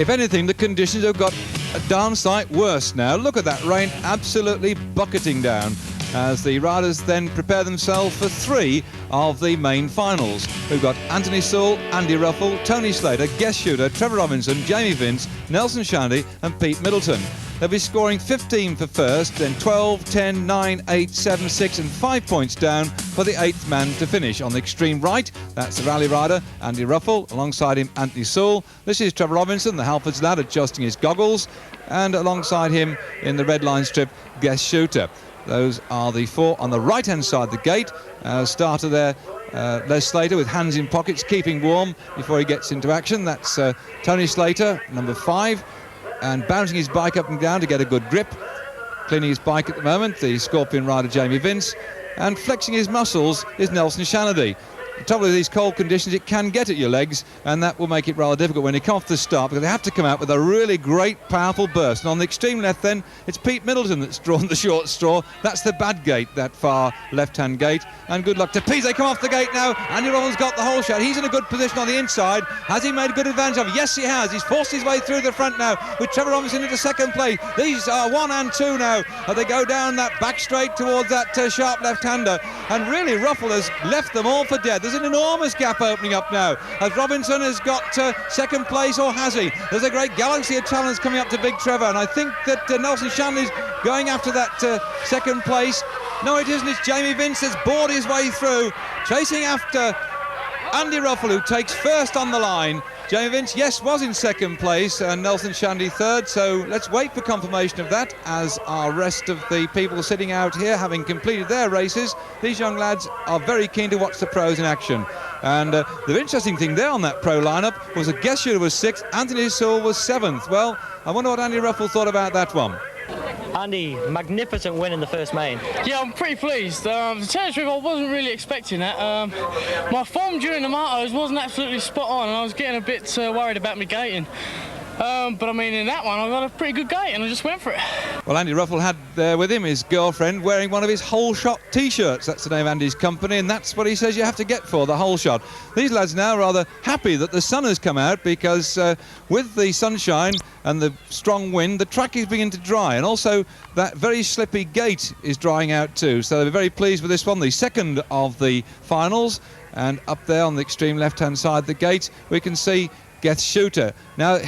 If anything, the conditions have got a darn sight worse now. Look at that rain absolutely bucketing down as the riders then prepare themselves for 3 of the main finals. We've got Anthony Sewell, Andy Ruffell, Tony Slater, Guest Shooter, Trevor Robinson, Jamie Vince, Nelson Shandy and Pete Middleton. They'll be scoring 15 for first, then 12, 10, 9, 8, 7, 6 and 5 points down for the 8th man to finish. On the extreme right, that's the rally rider, Andy Ruffell, alongside him Anthony Sewell. This is Trevor Robinson, the Halfords lad, adjusting his goggles, and alongside him in the red line strip, Guest Shooter. Those are the 4 on the right-hand side of the gate. Starter there, Les Slater, with hands in pockets, keeping warm before he gets into action. That's Tony Slater, number 5. And bouncing his bike up and down to get a good grip. Cleaning his bike at the moment, the Scorpion rider Jamie Vince. And flexing his muscles is Nelson Shanady. The trouble with these cold conditions, it can get at your legs, and that will make it rather difficult when you come off the start, because they have to come out with a really great, powerful burst. And on the extreme left then, it's Pete Middleton that's drawn the short straw. That's the bad gate, that far left-hand gate. And good luck to Pete. They come off the gate now. Andy Ruffell's got the whole shot. He's in a good position on the inside. Has he made a good advantage of it? Yes, he has. He's forced his way through the front now, with Trevor Robinson into second place. These are 1 and 2 now. They go down that back straight towards that sharp left-hander. And really, Ruffell has left them all for dead. There's an enormous gap opening up now, as Robinson has got second place, or has he? There's a great galaxy of talents coming up to Big Trevor, and I think that Nelson Shanley's going after that second place. No, it isn't. It's Jamie Vince that's bored his way through, chasing after Andy Ruffell, who takes first on the line. Jamie Vince, yes, was in second place, and Nelson Shandy third, so let's wait for confirmation of that, as our rest of the people sitting out here, having completed their races. These young lads are very keen to watch the pros in action. And the interesting thing there on that pro lineup was that Guest Shooter was 6th, Anthony Sewell was 7th. Well, I wonder what Andy Ruffell thought about that one. Andy, magnificent win in the first main. Yeah, I'm pretty pleased. To tell you the truth, I wasn't really expecting that. My form during the motos wasn't absolutely spot on, and I was getting a bit worried about me gating. But I mean, in that one, I got a pretty good gate, and I just went for it. Well, Andy Ruffell had there with him his girlfriend wearing one of his Whole Shot T-shirts. That's the name of Andy's company, and that's what he says you have to get for the Whole Shot. These lads now are rather happy that the sun has come out, because with the sunshine and the strong wind, the track is beginning to dry, and also that very slippy gate is drying out too. So they're very pleased with this one, the second of the finals. And up there on the extreme left-hand side of the gate, we can see Guest Shooter. Now,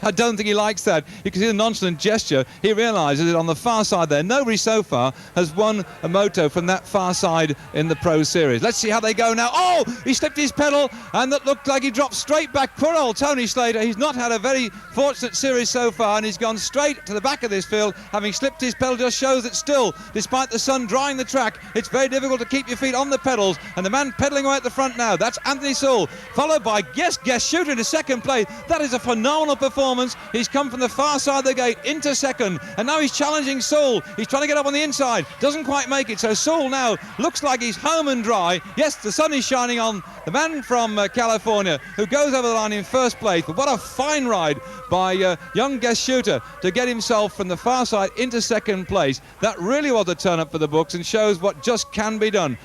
I don't think he likes that. You can see the nonchalant gesture. He realises that on the far side there, nobody so far has won a moto from that far side in the Pro Series. Let's see how they go now. Oh, he slipped his pedal, and that looked like he dropped straight back. Poor old Tony Slater. He's not had a very fortunate series so far, and he's gone straight to the back of this field. Having slipped his pedal just shows that still, despite the sun drying the track, it's very difficult to keep your feet on the pedals. And the man pedalling away at the front now, that's Anthony Sewell, followed by Guest Shooter into second place. That is a phenomenal performance. He's come from the far side of the gate into second, and now he's challenging Sewell. He's trying to get up on the inside, doesn't quite make it, so Sewell now looks like he's home and dry. Yes, the sun is shining on the man from California, who goes over the line in first place. But what a fine ride by young Guest Shooter to get himself from the far side into second place. That really was a turn up for the books, and shows what just can be done.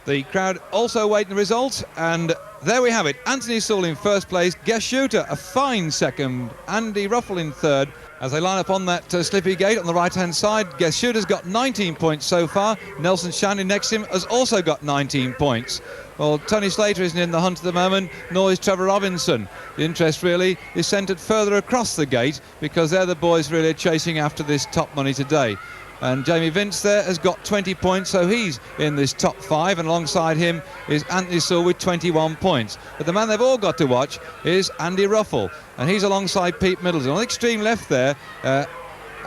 The crowd also waiting the result, and there we have it. Anthony Sewell in first place, Guest Shooter a fine second, Andy Ruffell in third. As they line up on that slippy gate on the right-hand side, Guest Shooter's got 19 points so far. Nelson Shandy next to him has also got 19 points. Well, Tony Slater isn't in the hunt at the moment, nor is Trevor Robinson. The interest really is centred further across the gate, because they're the boys really chasing after this top money today. And Jamie Vince there has got 20 points, so he's in this top 5, and alongside him is Anthony Sewell with 21 points. But the man they've all got to watch is Andy Ruffell, and he's alongside Pete Middleton. On the extreme left there,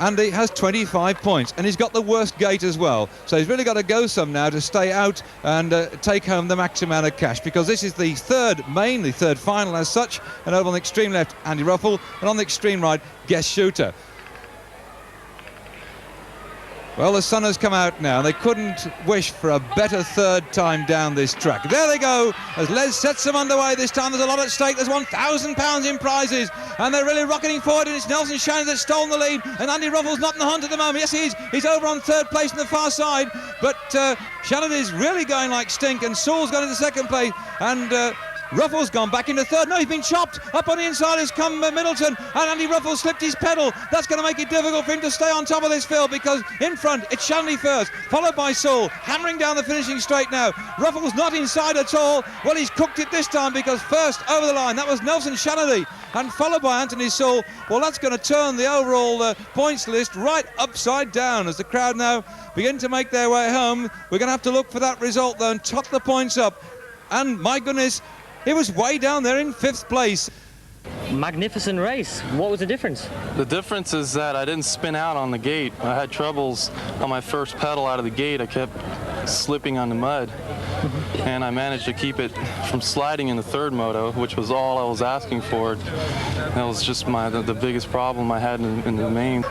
Andy has 25 points, and he's got the worst gate as well. So he's really got to go some now to stay out and take home the maximum amount of cash, because this is the third main, the third final as such. And over on the extreme left, Andy Ruffell, and on the extreme right, Guest Shooter. Well, the sun has come out now. They couldn't wish for a better third time down this track. There they go, as Les sets them underway. This time there's a lot at stake. There's £1,000 in prizes, and they're really rocketing forward, and it's Nelson Shandy that's stolen the lead, and Andy Ruffell's not in the hunt at the moment. Yes, he is. He's over on third place on the far side, but Shandy's really going like stink, and Sewell's gone into second place, and Ruffles gone back into third. No, he's been chopped. Up on the inside has come Middleton, and Andy Ruffles slipped his pedal. That's going to make it difficult for him to stay on top of this field, because in front it's CHANADY first, followed by Saul, hammering down the finishing straight now. Ruffles not inside at all. Well, he's cooked it this time, because first over the line, that was Nelson CHANADY, and followed by Anthony Saul. Well, that's going to turn the overall points list right upside down as the crowd now begin to make their way home. We're going to have to look for that result, though, and tot the points up. And my goodness, it was way down there in 5th place. Magnificent race. What was the difference? The difference is that I didn't spin out on the gate. I had troubles on my first pedal out of the gate. I kept slipping on the mud, and I managed to keep it from sliding in the third moto, which was all I was asking for. That was just the biggest problem I had in the main.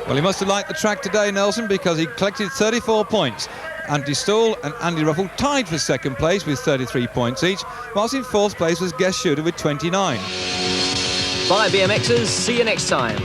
Well, he must have liked the track today, Nelson, because he collected 34 points. Andy Stoll and Andy Ruffle tied for 2nd place with 33 points each, whilst in 4th place was Guest Shooter with 29. Bye BMXers, see you next time.